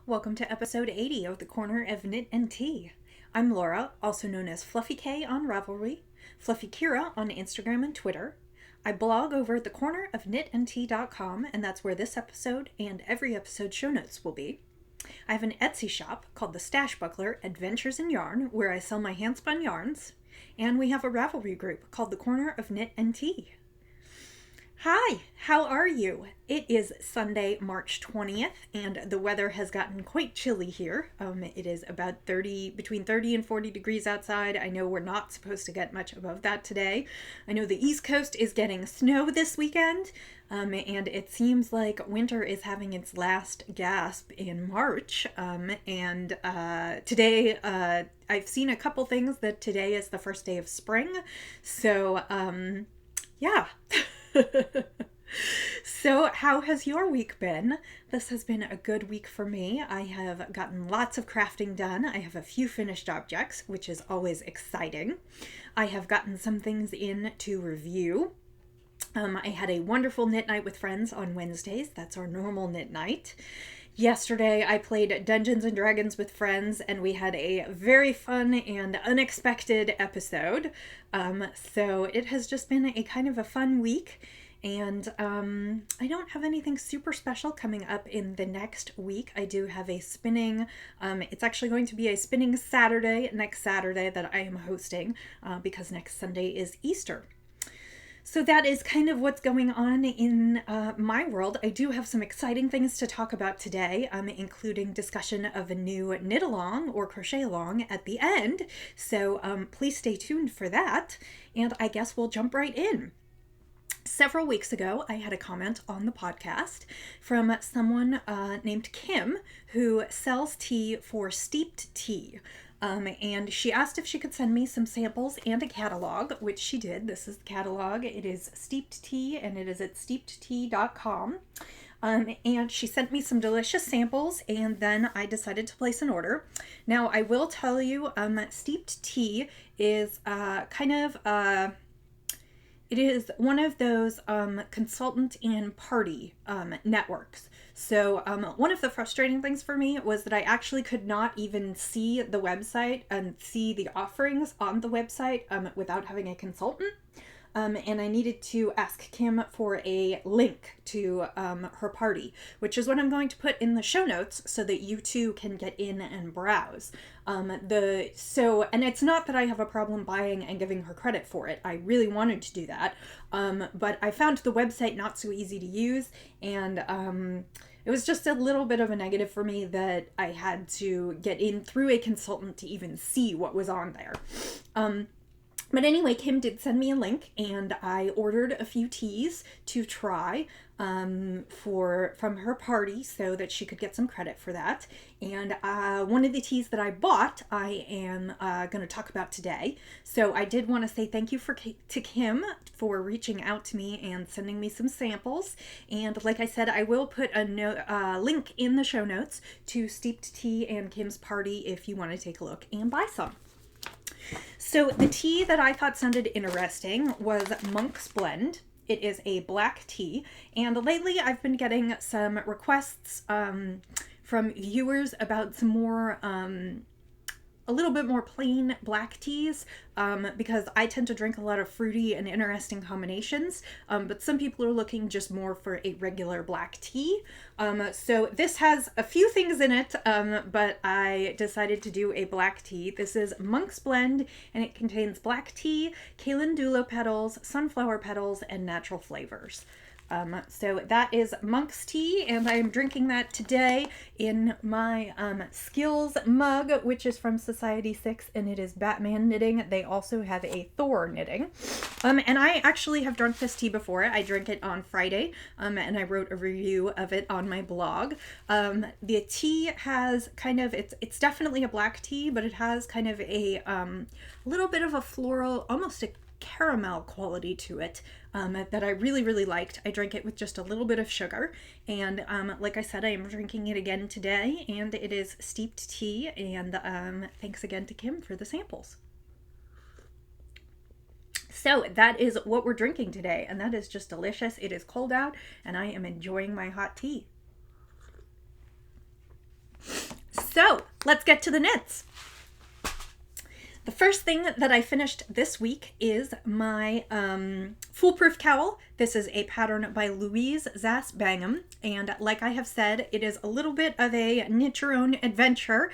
Welcome to episode 80 of the Corner of Knit and Tea. I'm Laura, also known as Fluffy K on Ravelry, Fluffy Kira on Instagram and Twitter. I blog over at thecornerofknitandtea.com, and that's where this episode and every episode show notes will be. I have an Etsy shop called The Stash Buckler Adventures in Yarn, where I sell my handspun yarns, and we have a Ravelry group called The Corner of Knit and Tea. Hi, how are you? It is Sunday, March 20th, and the weather has gotten quite chilly here. It is about between 30 and 40 degrees outside. I know we're not supposed to get much above that today. I know the East Coast is getting snow this weekend, and it seems like winter is having its last gasp in March. Today, I've seen a couple things that today is the first day of spring, so, yeah. So how has your week been? This has been a good week for me. I have gotten lots of crafting done. I have a few finished objects, which is always exciting. I have gotten some things in to review. I had a wonderful knit night with friends on Wednesdays. That's our normal knit night. Yesterday, I played Dungeons & Dragons with friends, and we had a very fun and unexpected episode. So it has just been a kind of a fun week, and I don't have anything super special coming up in the next week. I do have a spinning, it's actually going to be a spinning Saturday, next Saturday, that I am hosting, because next Sunday is Easter. So that is kind of what's going on in my world. I do have some exciting things to talk about today, including discussion of a new knit along or crochet along at the end. So please stay tuned for that. And I guess we'll jump right in. Several weeks ago, I had a comment on the podcast from someone named Kim who sells tea for Steeped Tea. And she asked if she could send me some samples and a catalog, which she did. This is the catalog. It is Steeped Tea, and it is at steepedtea.com. And she sent me some delicious samples, and then I decided to place an order. Now, I will tell you, Steeped Tea is it is one of those consultant and party networks. So one of the frustrating things for me was that I actually could not even see the website and see the offerings on the website without having a consultant. And I needed to ask Kim for a link to her party, which is what I'm going to put in the show notes so that you too can get in and browse. And it's not that I have a problem buying and giving her credit for it. I really wanted to do that. But I found the website not so easy to use, and it was just a little bit of a negative for me that I had to get in through a consultant to even see what was on there. But anyway, Kim did send me a link, and I ordered a few teas to try from her party so that she could get some credit for that. And one of the teas that I bought, I am going to talk about today. So I did want to say thank you to Kim for reaching out to me and sending me some samples. And like I said, I will put a link in the show notes to Steeped Tea and Kim's party if you want to take a look and buy some. So the tea that I thought sounded interesting was Monk's Blend. It is a black tea, and lately I've been getting some requests from viewers about some more, a little bit more plain black teas, because I tend to drink a lot of fruity and interesting combinations, but some people are looking just more for a regular black tea. So this has a few things in it, but I decided to do a black tea. This is Monk's Blend, and it contains black tea, calendula petals, sunflower petals, and natural flavors. So that is Monk's Tea, and I am drinking that today in my Skills mug, which is from Society 6, and it is Batman knitting. They also have a Thor knitting. And I actually have drunk this tea before. I drank it on Friday, and I wrote a review of it on my blog. The tea has kind of, it's definitely a black tea, but it has kind of a little bit of a floral, almost a caramel quality to it that I really, really liked. I drank it with just a little bit of sugar, and like I said, I am drinking it again today, and it is Steeped Tea, and thanks again to Kim for the samples. So that is what we're drinking today, and that is just delicious. It is cold out, and I am enjoying my hot tea. So let's get to the knits. The first thing that I finished this week is my foolproof cowl. This is a pattern by Louise Zass Bangham, and like I have said, it is a little bit of a knit your own adventure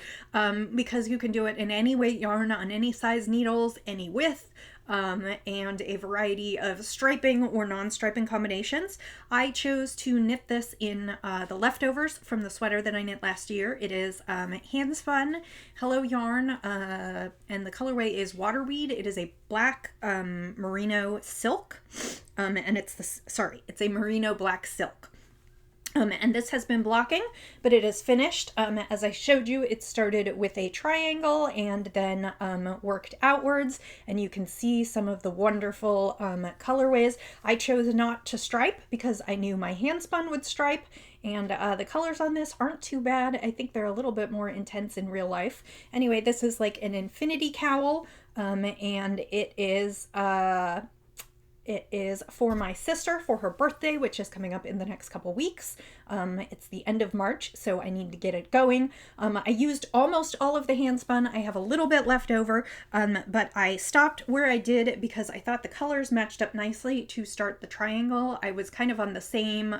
because you can do it in any weight yarn, on any size needles, any width, and a variety of striping or non-striping combinations. I chose to knit this in the leftovers from the sweater that I knit last year. It is hand spun Hello yarn, and the colorway is Waterweed. It is a black merino silk, and it's a merino black silk. And this has been blocking, but it is finished. As I showed you, it started with a triangle and then worked outwards, and you can see some of the wonderful colorways. I chose not to stripe because I knew my hand spun would stripe, and the colors on this aren't too bad. I think they're a little bit more intense in real life. Anyway, this is like an infinity cowl, and it is for my sister for her birthday, which is coming up in the next couple weeks. It's the end of March, so I need to get it going. I used almost all of the hand spun. I have a little bit left over, but I stopped where I did because I thought the colors matched up nicely to start the triangle. I was kind of on the same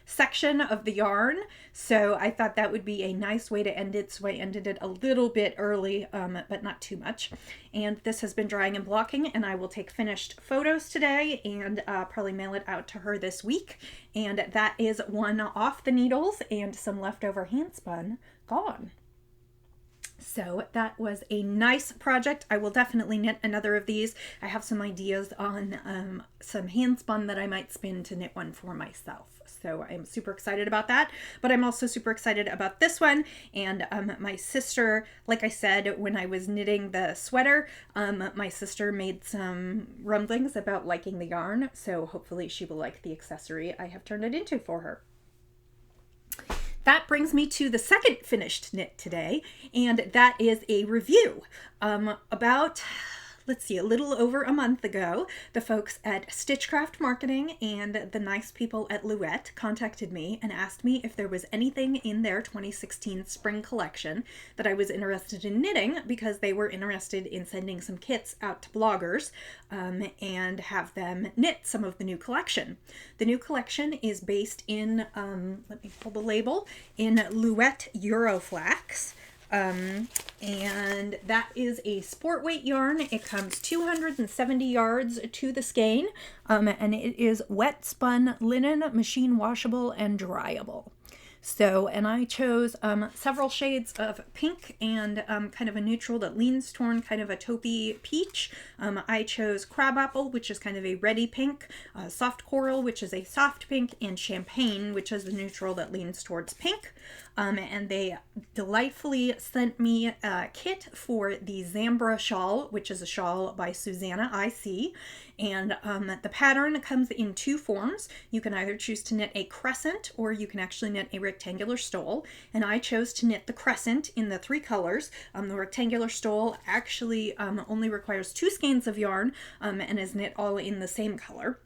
section of the yarn, so I thought that would be a nice way to end it, so I ended it a little bit early, but not too much. And this has been drying and blocking, and I will take finished photos today and probably mail it out to her this week. And that is one off the needles and some leftover hand spun gone. So that was a nice project. I will definitely knit another of these. I have some ideas on some hand spun that I might spin to knit one for myself. So I'm super excited about that, but I'm also super excited about this one. And my sister, like I said, when I was knitting the sweater, my sister made some rumblings about liking the yarn. So hopefully she will like the accessory I have turned it into for her. That brings me to the second finished knit today, and that is a review. About, let's see, a little over a month ago, the folks at Stitchcraft Marketing and the nice people at Louette contacted me and asked me if there was anything in their 2016 spring collection that I was interested in knitting, because they were interested in sending some kits out to bloggers and have them knit some of the new collection. The new collection is based in, let me pull the label, in Louette Euroflax. And that is a sport weight yarn. It comes 270 yards to the skein, and it is wet spun linen, machine washable and dryable. So, and I chose several shades of pink and kind of a neutral that leans toward kind of a taupey peach. I chose crabapple, which is kind of a reddy pink, soft coral, which is a soft pink, and champagne, which is the neutral that leans towards pink. And they delightfully sent me a kit for the Zambra shawl, which is a shawl by Susanna I.C. And the pattern comes in two forms. You can either choose to knit a crescent, or you can actually knit a rectangular stole. And I chose to knit the crescent in the three colors. The rectangular stole actually only requires 2 skeins of yarn and is knit all in the same color.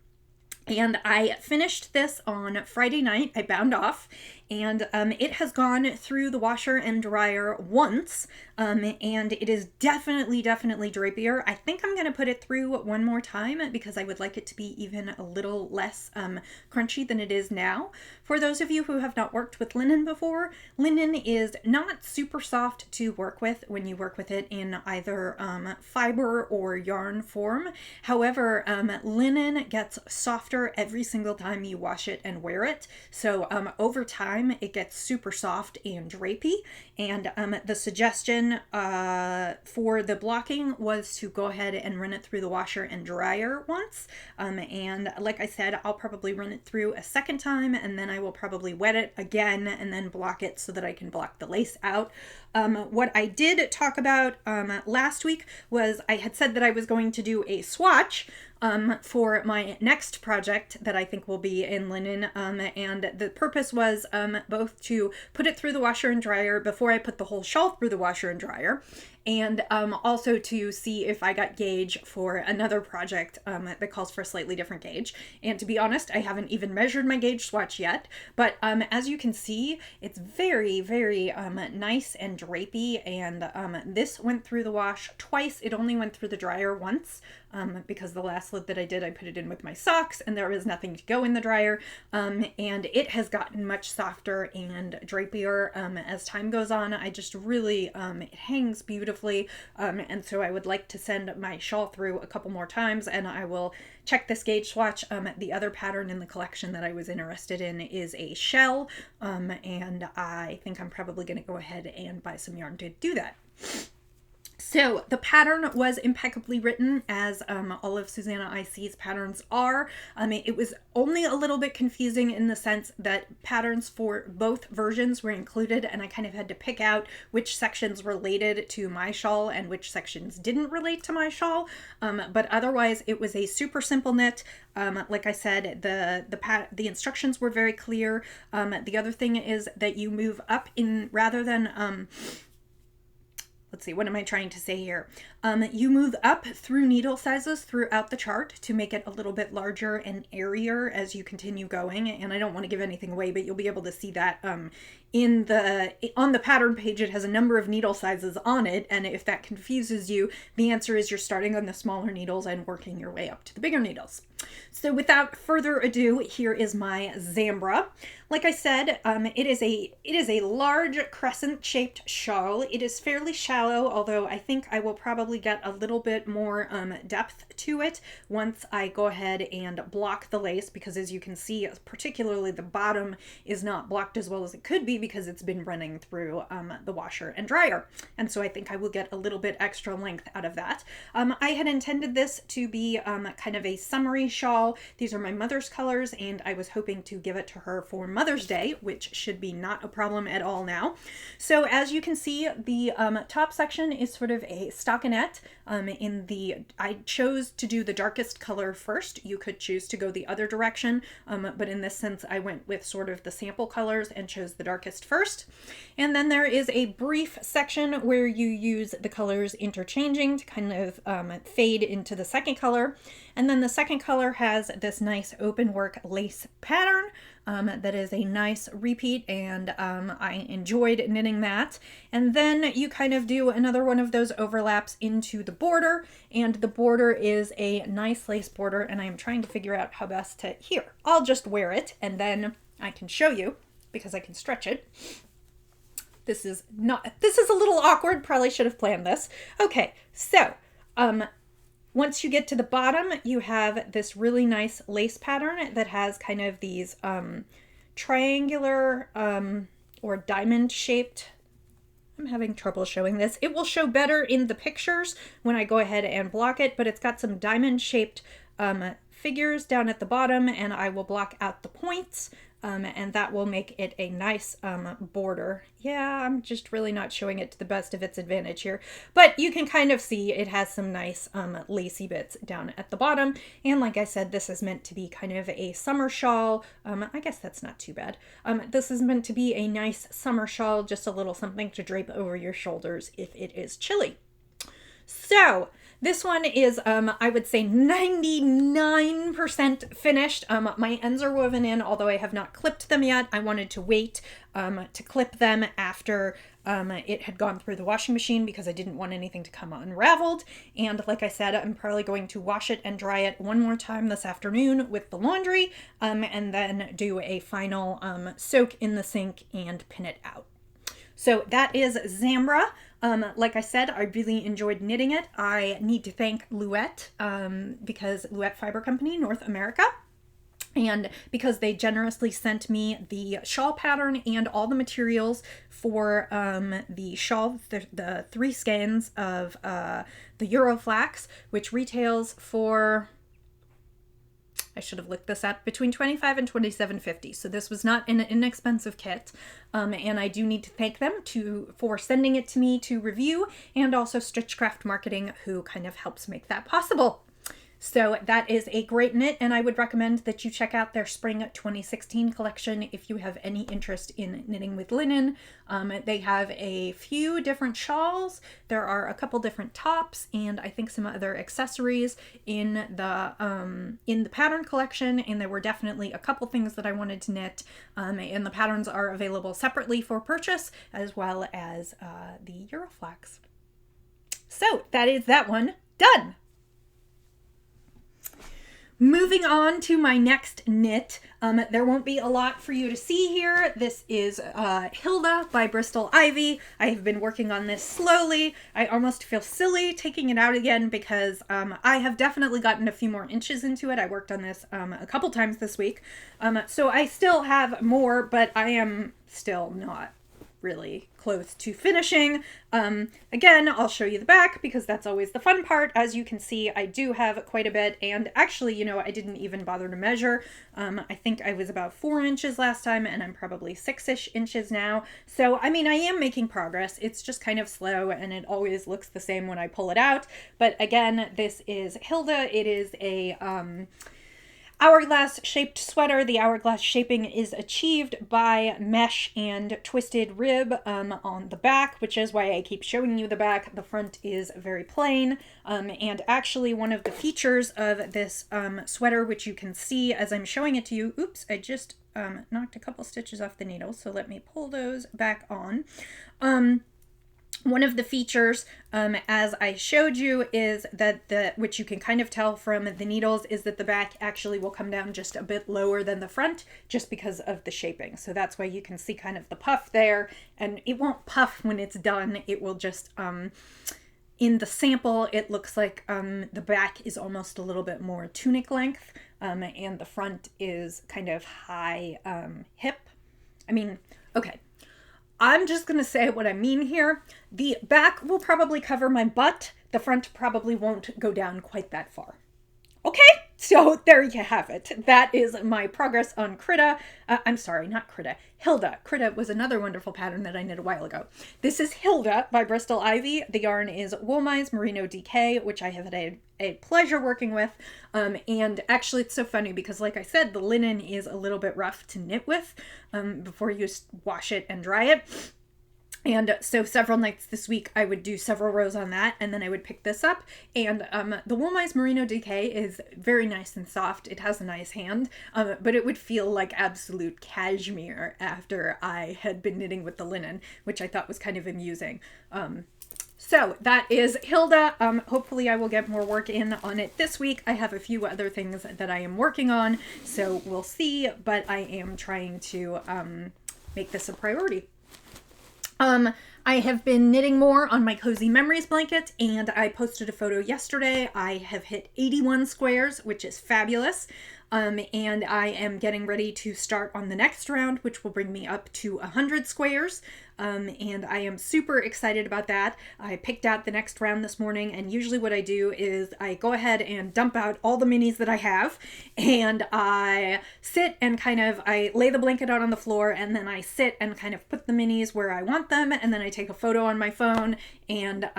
And I finished this on Friday night. I bound off, and it has gone through the washer and dryer once, and it is definitely drapier. I think I'm going to put it through one more time because I would like it to be even a little less crunchy than it is now. For those of you who have not worked with linen before, linen is not super soft to work with when you work with it in either fiber or yarn form. However, linen gets softer every single time you wash it and wear it. So over time, it gets super soft and drapey. And the suggestion for the blocking was to go ahead and run it through the washer and dryer once. And like I said, I'll probably run it through a second time, and then I will probably wet it again and then block it so that I can block the lace out. What I did talk about last week was I had said that I was going to do a swatch for my next project that I think will be in linen, and the purpose was both to put it through the washer and dryer before I put the whole shawl through the washer and dryer, and also to see if I got gauge for another project that calls for a slightly different gauge. And to be honest, I haven't even measured my gauge swatch yet, but as you can see, it's very, very nice and drapey, and this went through the wash twice. It only went through the dryer once, because the last load that I did, I put it in with my socks and there was nothing to go in the dryer, and it has gotten much softer and drapier as time goes on. I just really, it hangs beautifully, and so I would like to send my shawl through a couple more times, and I will check this gauge swatch. The other pattern in the collection that I was interested in is a shell, and I think I'm probably going to go ahead and buy some yarn to do that. So the pattern was impeccably written, as all of Susanna IC's patterns are. It was only a little bit confusing in the sense that patterns for both versions were included, and I kind of had to pick out which sections related to my shawl and which sections didn't relate to my shawl. But otherwise, it was a super simple knit. Like I said, the instructions were very clear. The other thing is that you move up in rather than let's see, what am I trying to say here? You move up through needle sizes throughout the chart to make it a little bit larger and airier as you continue going. And I don't want to give anything away, but you'll be able to see that on the pattern page. It has a number of needle sizes on it, and if that confuses you, the answer is you're starting on the smaller needles and working your way up to the bigger needles. So without further ado, here is my Zambra. Like I said, it is a large crescent-shaped shawl. It is fairly shallow, although I think I will probably get a little bit more depth to it once I go ahead and block the lace, because as you can see, particularly the bottom is not blocked as well as it could be because it's been running through the washer and dryer. And so I think I will get a little bit extra length out of that. I had intended this to be kind of a summery shawl. These are my mother's colors, and I was hoping to give it to her for Mother's Day, which should be not a problem at all now. So as you can see, the top section is sort of a stockinette. I chose to do the darkest color first. You could choose to go the other direction, but in this sense, I went with sort of the sample colors and chose the darkest first. And then there is a brief section where you use the colors interchanging to kind of fade into the second color. And then the second color has this nice open work lace pattern that is a nice repeat, and I enjoyed knitting that. And then you kind of do another one of those overlaps into the border, and the border is a nice lace border, and I am trying to figure out how best to, here, I'll just wear it and then I can show you because I can stretch it. This is a little awkward, probably should have planned this. Okay, so once you get to the bottom, you have this really nice lace pattern that has kind of these triangular or diamond shaped. I'm having trouble showing this. It will show better in the pictures when I go ahead and block it, but it's got some diamond shaped figures down at the bottom, and I will block out the points. And that will make it a nice border. Yeah, I'm just really not showing it to the best of its advantage here. But you can kind of see it has some nice lacy bits down at the bottom. And like I said, this is meant to be kind of a summer shawl. I guess that's not too bad. This is meant to be a nice summer shawl, just a little something to drape over your shoulders if it is chilly. So this one is, I would say 99% finished. My ends are woven in, although I have not clipped them yet. I wanted to wait to clip them after it had gone through the washing machine because I didn't want anything to come unraveled. And like I said, I'm probably going to wash it and dry it one more time this afternoon with the laundry, and then do a final soak in the sink and pin it out. So that is Zambra. Like I said, I really enjoyed knitting it. I need to thank Luette, because Luette Fiber Company, North America, and because they generously sent me the shawl pattern and all the materials for the shawl, the 3 skeins of the Euroflax, which retails for, I should have looked this up, between $25 and $27.50. So this was not an inexpensive kit. And I do need to thank them for sending it to me to review, and also Stitchcraft Marketing, who kind of helps make that possible. So that is a great knit, and I would recommend that you check out their spring 2016 collection if you have any interest in knitting with linen. They have a few different shawls, there are a couple different tops, and I think some other accessories in the pattern collection, and there were definitely a couple things that I wanted to knit, and the patterns are available separately for purchase, as well as the Euroflax. So that is that one done. Moving on to my next knit, there won't be a lot for you to see here. This is Hilda by Bristol Ivy. I have been working on this slowly. I almost feel silly taking it out again because I have definitely gotten a few more inches into it. I worked on this a couple times this week. So I still have more, but I am still not really close to finishing. Again, I'll show you the back because that's always the fun part. As you can see, I do have quite a bit, and actually, you know, I didn't even bother to measure. I think I was about 4 inches last time, and I'm probably 6-ish inches now. So, I mean, I am making progress. It's just kind of slow, and it always looks the same when I pull it out. But again, this is Hilda. It is a hourglass shaped sweater. The hourglass shaping is achieved by mesh and twisted rib on the back, which is why I keep showing you the back. The front is very plain, and actually one of the features of this sweater, which you can see as I'm showing it to you, oops, I just knocked a couple stitches off the needle, so let me pull those back on. One of the features, as I showed you, is that which you can kind of tell from the needles, is that the back actually will come down just a bit lower than the front, just because of the shaping. So that's why you can see kind of the puff there, and it won't puff when it's done. It will just, in the sample, it looks like the back is almost a little bit more tunic length, and the front is kind of high hip. I mean, okay. I'm just going to say what I mean here. The back will probably cover my butt. The front probably won't go down quite that far. Okay, so there you have it. That is my progress on Krita. I'm sorry, not Krita. Hilda. Krita was another wonderful pattern that I knit a while ago. This is Hilda by Bristol Ivy. The yarn is Woolmy's Merino DK, which I have had a pleasure working with. And actually it's so funny because, like I said, the linen is a little bit rough to knit with before you wash it and dry it. And so several nights this week, I would do several rows on that, and then I would pick this up. And the Woolmy's Merino DK is very nice and soft. It has a nice hand, but it would feel like absolute cashmere after I had been knitting with the linen, which I thought was kind of amusing. So that is Hilda. Hopefully I will get more work in on it this week. I have a few other things that I am working on, so we'll see, but I am trying to make this a priority. I have been knitting more on my Cozy Memories blanket, and I posted a photo yesterday. I have hit 81 squares, which is fabulous. And I am getting ready to start on the next round, which will bring me up to 100 squares. And I am super excited about that. I picked out the next round this morning, and usually what I do is I go ahead and dump out all the minis that I have, and I sit and I lay the blanket out on the floor, and then I sit and kind of put the minis where I want them, and then I take a photo on my phone and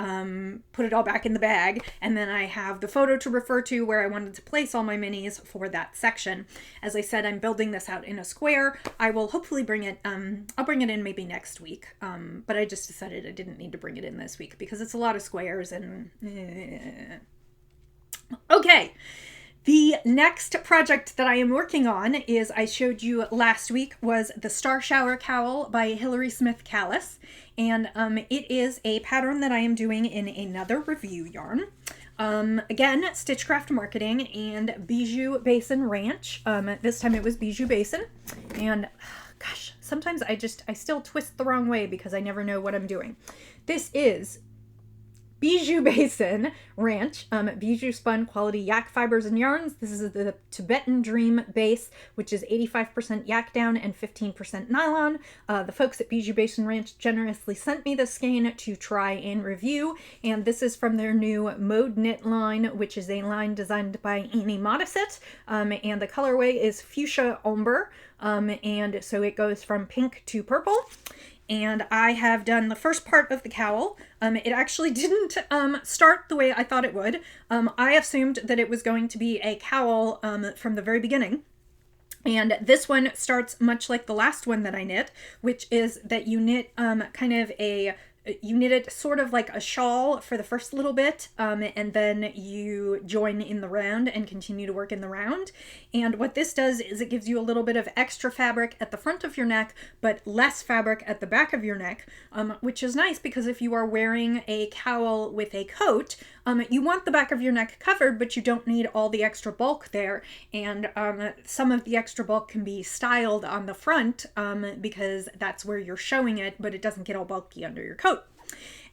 put it all back in the bag, and then I have the photo to refer to where I wanted to place all my minis for that section. As I said, I'm building this out in a square. I will hopefully bring it, I'll bring it in maybe next week. But I just decided I didn't need to bring it in this week because it's a lot of squares and... Okay, the next project that I am working on is, I showed you last week, was the Star Shower Cowl by Hilary Smith Callis. And it is a pattern that I am doing in another review yarn. Again, Stitchcraft Marketing and Bijou Basin Ranch. This time it was Bijou Basin. And... gosh, sometimes I still twist the wrong way because I never know what I'm doing. This is Bijou Basin Ranch, Bijou Spun Quality Yak Fibers and Yarns. This is the Tibetan Dream base, which is 85% yak down and 15% nylon. The folks at Bijou Basin Ranch generously sent me this skein to try and review, and this is from their new Mode Knit line, which is a line designed by Annie Modisett, and the colorway is Fuchsia Ombre, and so it goes from pink to purple. and I have done the first part of the cowl. It actually didn't start the way I thought it would. I assumed that it was going to be a cowl from the very beginning. And this one starts much like the last one that I knit, which is that you knit you knit it sort of like a shawl for the first little bit, and then you join in the round and continue to work in the round. And what this does is it gives you a little bit of extra fabric at the front of your neck, but less fabric at the back of your neck, which is nice because if you are wearing a cowl with a coat, you want the back of your neck covered, but you don't need all the extra bulk there. And some of the extra bulk can be styled on the front because that's where you're showing it, but it doesn't get all bulky under your coat.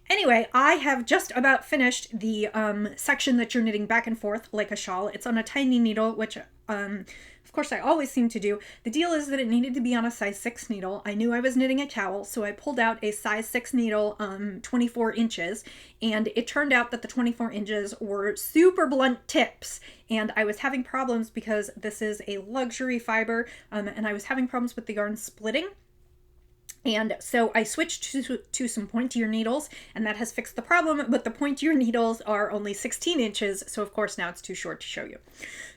Anyway, I have just about finished the section that you're knitting back and forth like a shawl. It's on a tiny needle, which of course I always seem to do. The deal is that it needed to be on a size 6 needle. I knew I was knitting a cowl, so I pulled out a size 6 needle, 24 inches, and it turned out that the 24 inches were super blunt tips, and I was having problems because this is a luxury fiber, and I was having problems with the yarn splitting. And so I switched to some pointier needles, and that has fixed the problem, but the pointier needles are only 16 inches, so of course now it's too short to show you.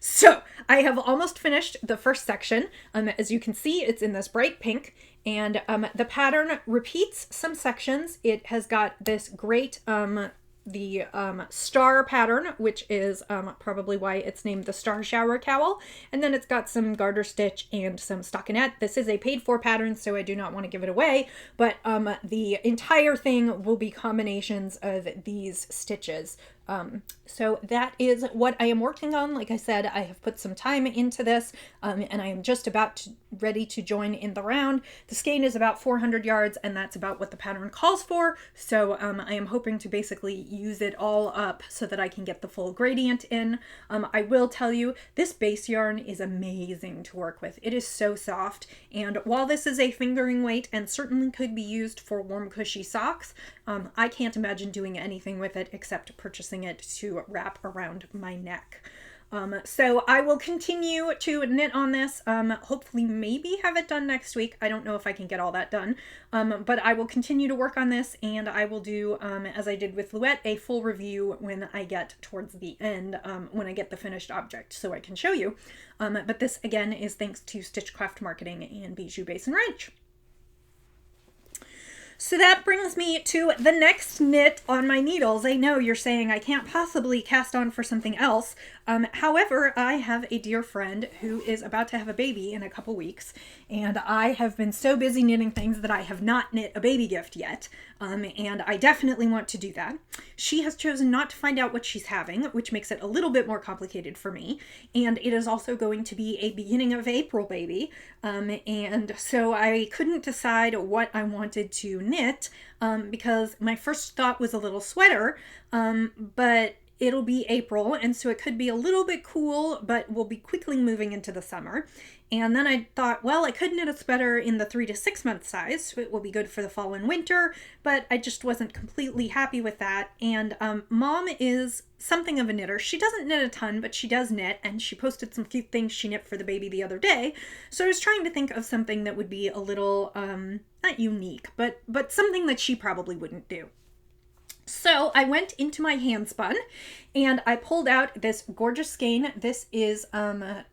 So I have almost finished the first section. As you can see, it's in this bright pink, and the pattern repeats some sections. It has got this great star pattern, which is probably why it's named the Star Shower Cowl. And then it's got some garter stitch and some stockinette. This is a paid for pattern, so I do not want to give it away, but the entire thing will be combinations of these stitches. So that is what I am working on. Like I said, I have put some time into this, and I am just ready to join in the round. The skein is about 400 yards, and that's about what the pattern calls for. So I am hoping to basically use it all up so that I can get the full gradient in. I will tell you, this base yarn is amazing to work with. It is so soft, and while this is a fingering weight and certainly could be used for warm, cushy socks, I can't imagine doing anything with it except purchasing it to wrap around my neck. So I will continue to knit on this, hopefully maybe have it done next week. I don't know if I can get all that done, but I will continue to work on this, and I will do, as I did with Louette, a full review when I get towards the end, when I get the finished object, so I can show you. But this, again, is thanks to Stitchcraft Marketing and Bijou Base and Wrench. So that brings me to the next knit on my needles. I know you're saying I can't possibly cast on for something else. However, I have a dear friend who is about to have a baby in a couple weeks, and I have been so busy knitting things that I have not knit a baby gift yet, and I definitely want to do that. She has chosen not to find out what she's having, which makes it a little bit more complicated for me, and it is also going to be a beginning of April baby, and so I couldn't decide what I wanted to knit, because my first thought was a little sweater, but it'll be April, and so it could be a little bit cool, but we'll be quickly moving into the summer. And then I thought, well, I could knit a sweater in the 3 to 6 month size, so it will be good for the fall and winter, but I just wasn't completely happy with that. And Mom is something of a knitter. She doesn't knit a ton, but she does knit, and she posted some cute things she knit for the baby the other day. So I was trying to think of something that would be a little, not unique, but something that she probably wouldn't do. So I went into my handspun and I pulled out this gorgeous skein. This is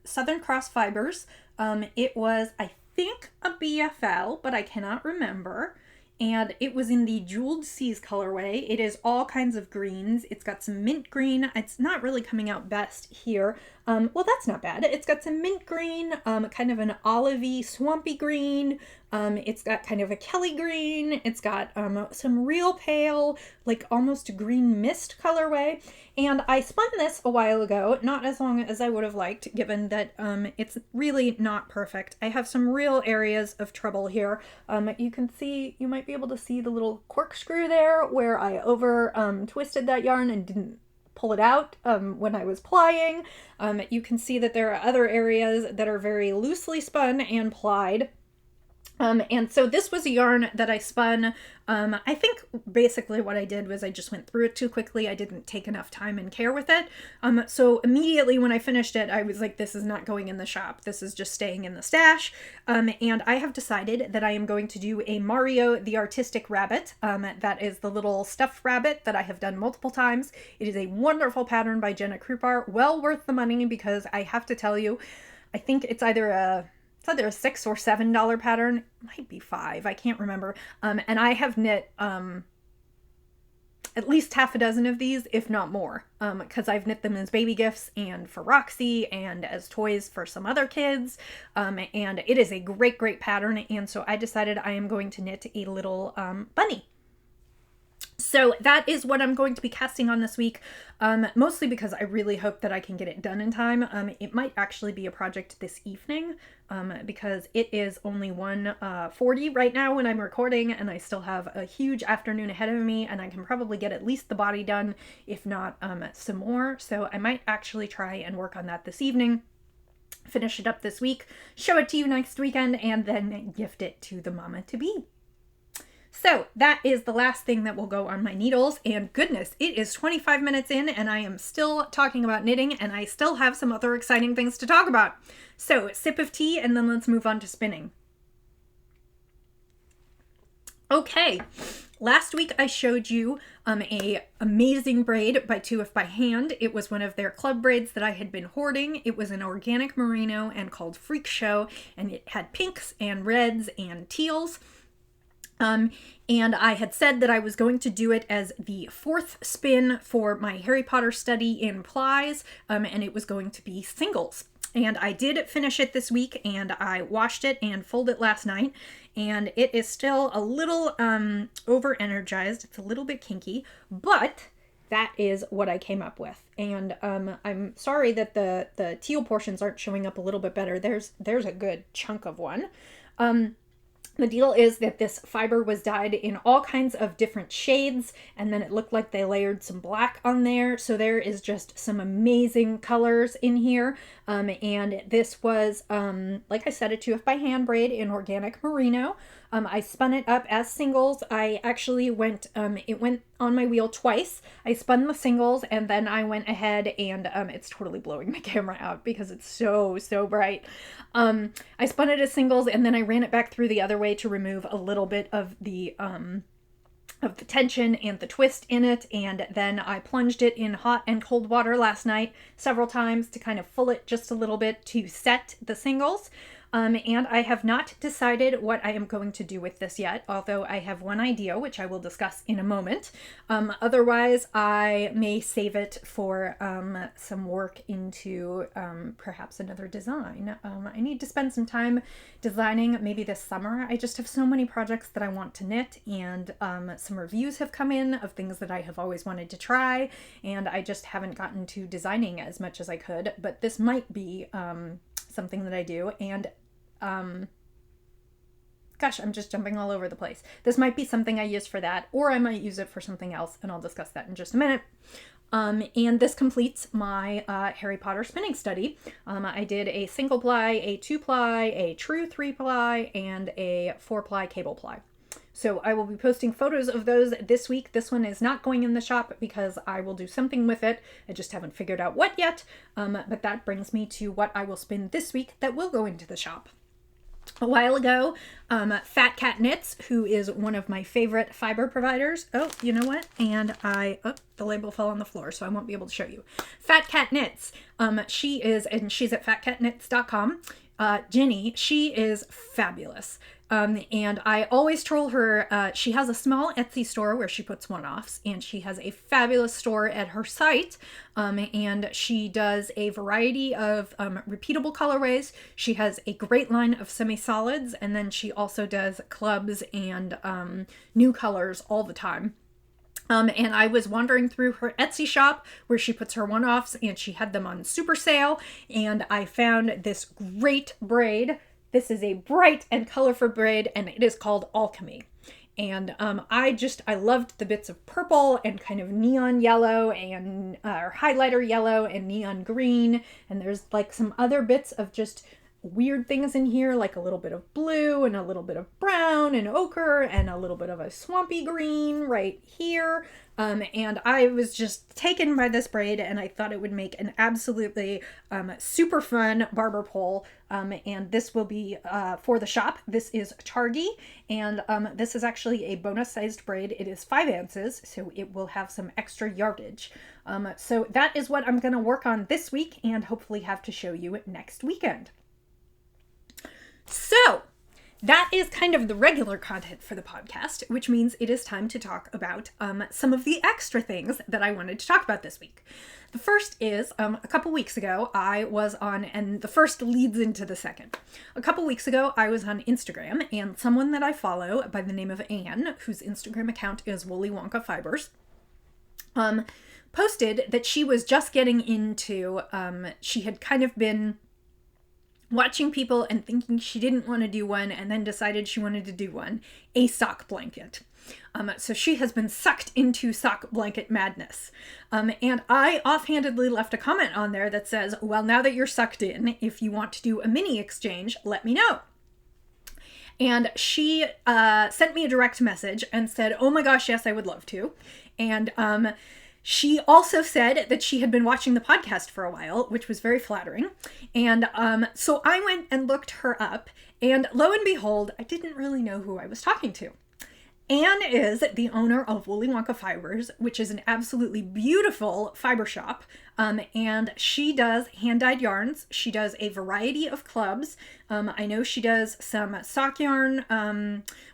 Southern Cross Fibers. It was, I think, a BFL, but I cannot remember. And it was in the Jeweled Seas colorway. It is all kinds of greens. It's got some mint green. It's not really coming out best here. Well, that's not bad. It's got some mint green, kind of an olivey, swampy green. It's got kind of a Kelly green. It's got some real pale, like almost green mist colorway. And I spun this a while ago, not as long as I would have liked, given that it's really not perfect. I have some real areas of trouble here. You can see, you might be able to see the little corkscrew there where I over twisted that yarn and didn't pull it out when I was plying. You can see that there are other areas that are very loosely spun and plied. And so this was a yarn that I spun. I think basically what I did was I just went through it too quickly. I didn't take enough time and care with it. So immediately when I finished it, I was like, this is not going in the shop. This is just staying in the stash. And I have decided that I am going to do a Mario the Artistic Rabbit. That is the little stuffed rabbit that I have done multiple times. It is a wonderful pattern by Jenna Krupar. Well worth the money, because I have to tell you, I think it's either a $6 or $7 pattern. It might be $5. I can't remember. And I have knit at least half a dozen of these, if not more, because I've knit them as baby gifts and for Roxy and as toys for some other kids. And it is a great, great pattern. And so I decided I am going to knit a little bunny. So that is what I'm going to be casting on this week, mostly because I really hope that I can get it done in time. It might actually be a project this evening, because it is only 1:40 right now when I'm recording, and I still have a huge afternoon ahead of me, and I can probably get at least the body done, if not some more. So I might actually try and work on that this evening, finish it up this week, show it to you next weekend, and then gift it to the mama-to-be. So that is the last thing that will go on my needles, and goodness, it is 25 minutes in and I am still talking about knitting, and I still have some other exciting things to talk about. So sip of tea and then let's move on to spinning. Okay, last week I showed you a amazing braid by 2F by Hand. It was one of their club braids that I had been hoarding. It was an organic merino and called Freak Show, and it had pinks and reds and teals. And I had said that I was going to do it as the 4th spin for my Harry Potter study in plies, and it was going to be singles. And I did finish it this week, and I washed it and folded it last night, and it is still a little over-energized. It's a little bit kinky, but that is what I came up with. And I'm sorry that the teal portions aren't showing up a little bit better. There's a good chunk of one. The deal is that this fiber was dyed in all kinds of different shades, and then it looked like they layered some black on there. So there is just some amazing colors in here. And this was, like I said, a 2F by Hand braid in organic merino. I spun it up as singles. I actually went, it went on my wheel twice. I spun the singles, and then I went ahead and, it's totally blowing my camera out because it's so bright. I spun it as singles, and then I ran it back through the other way to remove a little bit of the tension and the twist in it, and then I plunged it in hot and cold water last night several times to kind of full it just a little bit to set the singles. And I have not decided what I am going to do with this yet, although I have one idea, which I will discuss in a moment. Otherwise, I may save it for some work into perhaps another design. I need to spend some time designing maybe this summer. I just have so many projects that I want to knit, and some reviews have come in of things that I have always wanted to try, and I just haven't gotten to designing as much as I could, but this might be something that I do. And gosh, I'm just jumping all over the place. This might be something I use for that, or I might use it for something else, and I'll discuss that in just a minute. And this completes my Harry Potter spinning study. I did a single ply, a 2-ply, a true 3-ply, and a 4-ply cable ply. So I will be posting photos of those this week. This one is not going in the shop because I will do something with it. I just haven't figured out what yet. But that brings me to what I will spin this week that will go into the shop. A while ago, Fat Cat Knits, who is one of my favorite fiber providers. Oh, you know what? And the label fell on the floor, so I won't be able to show you. Fat Cat Knits. She's at fatcatknits.com. Jenny, she is fabulous. And I always troll her. She has a small Etsy store where she puts one-offs, and she has a fabulous store at her site. And she does a variety of repeatable colorways. She has a great line of semi-solids, and then she also does clubs and new colors all the time. And I was wandering through her Etsy shop where she puts her one-offs, and she had them on super sale, and I found this great braid. This is a bright and colorful braid, and it is called Alchemy. And I loved the bits of purple and kind of neon yellow and highlighter yellow and neon green. And there's like some other bits of just weird things in here, like a little bit of blue and a little bit of brown and ochre and a little bit of a swampy green right here. And I was just taken by this braid, and I thought it would make an absolutely super fun barber pole. And this will be for the shop. This is Targi, and this is actually a bonus sized braid. It is 5 ounces, so it will have some extra yardage. So that is what I'm going to work on this week, and hopefully have to show you next weekend. So that is kind of the regular content for the podcast, which means it is time to talk about some of the extra things that I wanted to talk about this week. The first is a couple weeks ago I was on, and the first leads into the second. A couple weeks ago I was on Instagram, and someone that I follow by the name of Anne, whose Instagram account is Wooly Wonka Fibers, posted that she was just getting into, she had kind of been watching people and thinking she didn't want to do one, and then decided she wanted to do one, a sock blanket. So she has been sucked into sock blanket madness. And I offhandedly left a comment on there that says, well, now that you're sucked in, if you want to do a mini exchange, let me know. And she sent me a direct message and said, oh my gosh, yes, I would love to. And she also said that she had been watching the podcast for a while, which was very flattering. And so I went and looked her up, and lo and behold, I didn't really know who I was talking to. Anne is the owner of Wooly Wonka Fibers, which is an absolutely beautiful fiber shop. And she does hand-dyed yarns. She does a variety of clubs. I know she does some sock yarn.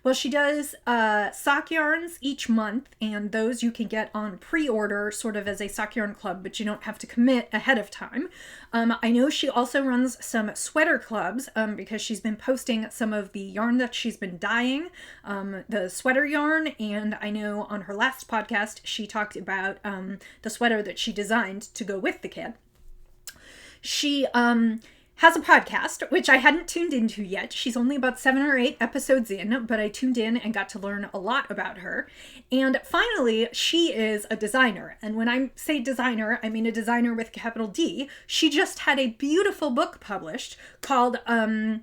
Well, she does sock yarns each month, and those you can get on pre-order sort of as a sock yarn club, but you don't have to commit ahead of time. I know she also runs some sweater clubs because she's been posting some of the yarn that she's been dyeing, the sweater yarn, and I know on her last podcast she talked about the sweater that she designed to go with the kit. She has a podcast, which I hadn't tuned into yet. She's only about 7 or 8 episodes in, but I tuned in and got to learn a lot about her. And finally, she is a designer. And when I say designer, I mean a designer with a capital D. She just had a beautiful book published called, I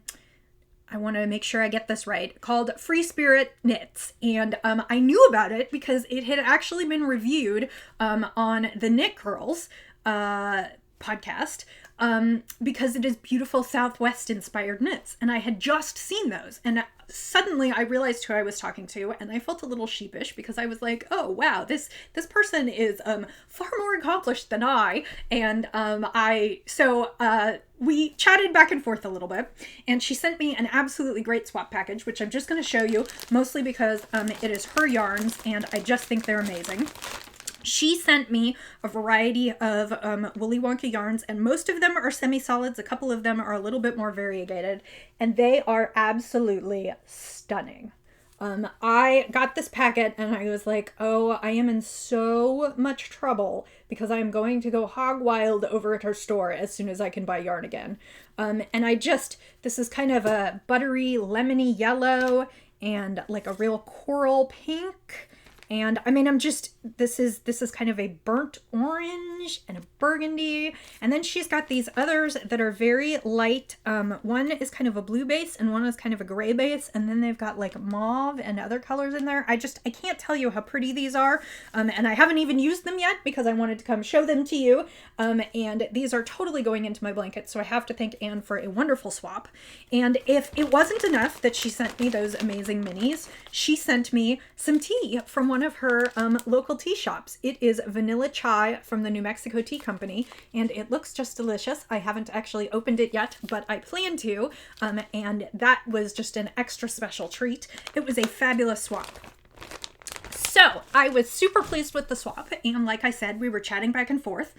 want to make sure I get this right, called Free Spirit Knits. And I knew about it because it had actually been reviewed on the Knit Girls podcast, because it is beautiful Southwest inspired knits, and I had just seen those, and suddenly I realized who I was talking to, and I felt a little sheepish because I was like, oh wow, this person is far more accomplished than I, and we chatted back and forth a little bit, and she sent me an absolutely great swap package, which I'm just going to show you, mostly because it is her yarns, and I just think they're amazing. She sent me a variety of Wooly Wonka yarns, and most of them are semi-solids. A couple of them are a little bit more variegated, and they are absolutely stunning. I got this packet and I was like, oh, I am in so much trouble because I'm going to go hog wild over at her store as soon as I can buy yarn again. And this is kind of a buttery, lemony yellow and like a real coral pink. And I mean, this is kind of a burnt orange and a burgundy. And then she's got these others that are very light. One is kind of a blue base and one is kind of a gray base. And then they've got like mauve and other colors in there. I can't tell you how pretty these are. And I haven't even used them yet because I wanted to come show them to you. And these are totally going into my blanket. So I have to thank Anne for a wonderful swap. And if it wasn't enough that she sent me those amazing minis, she sent me some tea from one of her local tea shops. It is vanilla chai from the New Mexico Tea Company, and it looks just delicious. I haven't actually opened it yet, but I plan to, and that was just an extra special treat. It was a fabulous swap. So I was super pleased with the swap, and like I said, we were chatting back and forth,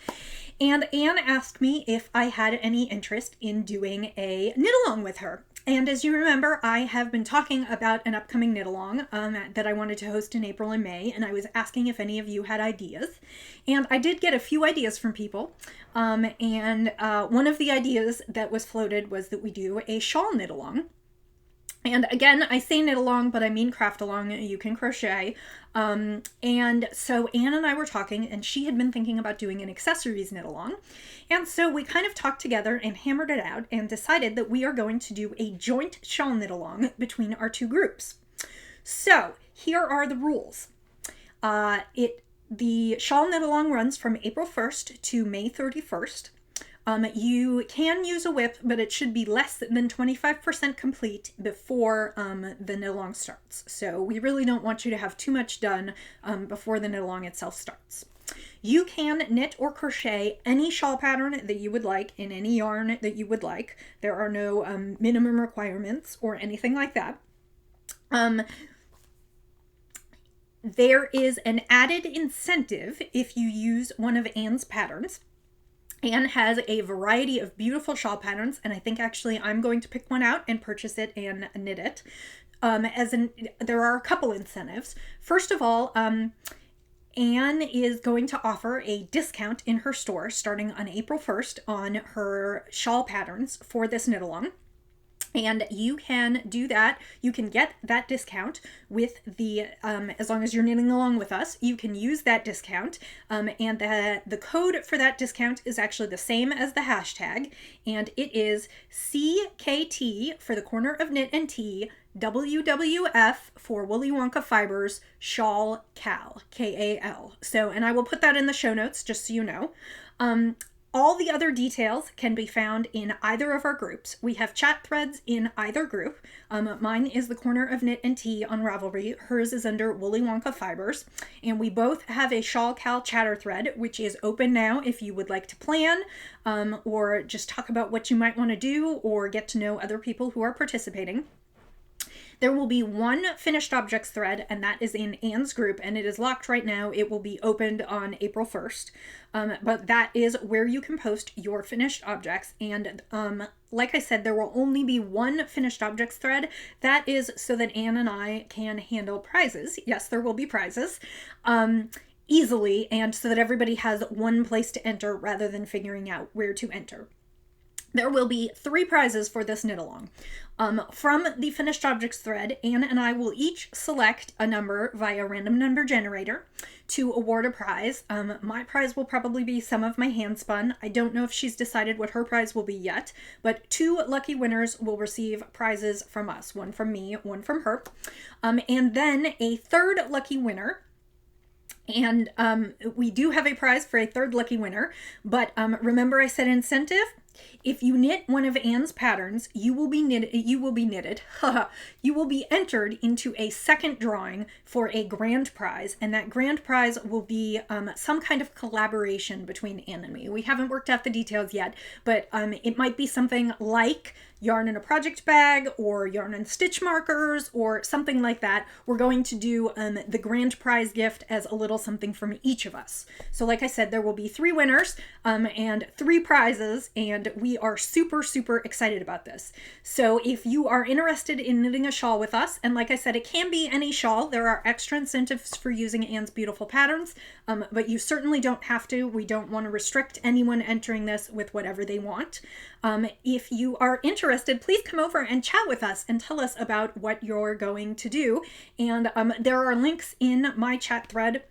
and Anne asked me if I had any interest in doing a knit-along with her. And as you remember, I have been talking about an upcoming knit-along that I wanted to host in April and May, and I was asking if any of you had ideas. And I did get a few ideas from people, and one of the ideas that was floated was that we do a shawl knit-along. And again, I say knit along, but I mean craft along. You can crochet. And so Anne and I were talking, and she had been thinking about doing an accessories knit along. And so we kind of talked together and hammered it out and decided that we are going to do a joint shawl knit along between our two groups. So here are the rules. The shawl knit along runs from April 1st to May 31st. You can use a WIP, but it should be less than 25% complete before the knit along starts. So we really don't want you to have too much done before the knit along itself starts. You can knit or crochet any shawl pattern that you would like in any yarn that you would like. There are no minimum requirements or anything like that. There is an added incentive if you use one of Anne's patterns. Anne has a variety of beautiful shawl patterns, and I think actually I'm going to pick one out and purchase it and knit it. There are a couple incentives. First of all, Anne is going to offer a discount in her store starting on April 1st on her shawl patterns for this knit along. And you can do that. You can get that discount with the, as long as you're knitting along with us, you can use that discount. And the code for that discount is actually the same as the hashtag. And it is CKT for the corner of knit and tea, WWF for Wooly Wonka Fibers, shawl Cal, KAL. So, and I will put that in the show notes just so you know. All the other details can be found in either of our groups. We have chat threads in either group. Mine is the corner of knit and tea on Ravelry. Hers is under Wooly Wonka Fibers. And we both have a Shawl Cal chatter thread, which is open now if you would like to plan or just talk about what you might want to do or get to know other people who are participating. There will be one finished objects thread, and that is in Anne's group, and it is locked right now. It will be opened on April 1st, but that is where you can post your finished objects. And like I said, there will only be one finished objects thread. That is so that Anne and I can handle prizes. Yes, there will be prizes. Easily, and so that everybody has one place to enter rather than figuring out where to enter. There will be 3 prizes for this knit along. From the finished objects thread, Anne and I will each select a number via random number generator to award a prize. My prize will probably be some of my hand spun. I don't know if she's decided what her prize will be yet, but 2 lucky winners will receive prizes from us. One from me, one from her. And then a 3rd lucky winner. And we do have a prize for a 3rd lucky winner, but remember I said incentive? If you knit one of Anne's patterns, you will be entered into a second drawing for a grand prize, and that grand prize will be some kind of collaboration between Anne and me. We haven't worked out the details yet, but it might be something like yarn in a project bag or yarn and stitch markers or something like that. We're going to do the grand prize gift as a little something from each of us. So like I said, there will be 3 winners and 3 prizes, and we are super, super excited about this. So if you are interested in knitting a shawl with us, and like I said, it can be any shawl. There are extra incentives for using Anne's beautiful patterns, but you certainly don't have to. We don't want to restrict anyone entering this with whatever they want. If you are interested, please come over and chat with us and tell us about what you're going to do. And there are links in my chat thread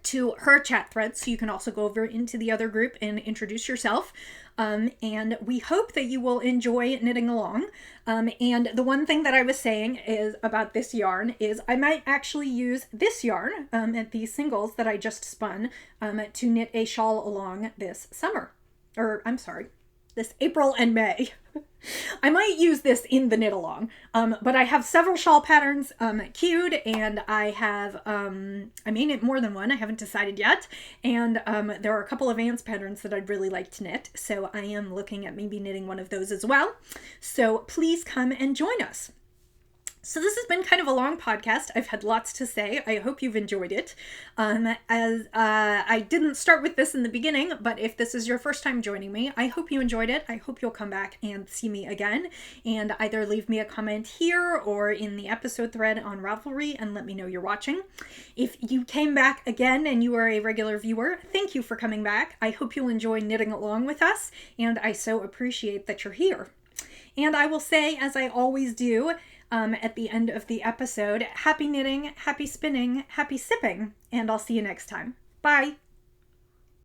to her chat thread, so you can also go over into the other group and introduce yourself. And we hope that you will enjoy knitting along. And the one thing that I was saying is about this yarn is I might actually use this yarn at these singles that I just spun to knit a shawl along this summer. Or I'm sorry, this April and May. I might use this in the knit along, but I have several shawl patterns queued, and I have, I may knit more than one, I haven't decided yet, and there are a couple of Anne's patterns that I'd really like to knit, so I am looking at maybe knitting one of those as well. So please come and join us. So this has been kind of a long podcast. I've had lots to say. I hope you've enjoyed it. As I didn't start with this in the beginning, but if this is your first time joining me, I hope you enjoyed it. I hope you'll come back and see me again and either leave me a comment here or in the episode thread on Ravelry and let me know you're watching. If you came back again and you are a regular viewer, thank you for coming back. I hope you'll enjoy knitting along with us, and I so appreciate that you're here. And I will say, as I always do, at the end of the episode. Happy knitting, happy spinning, happy sipping, and I'll see you next time. Bye!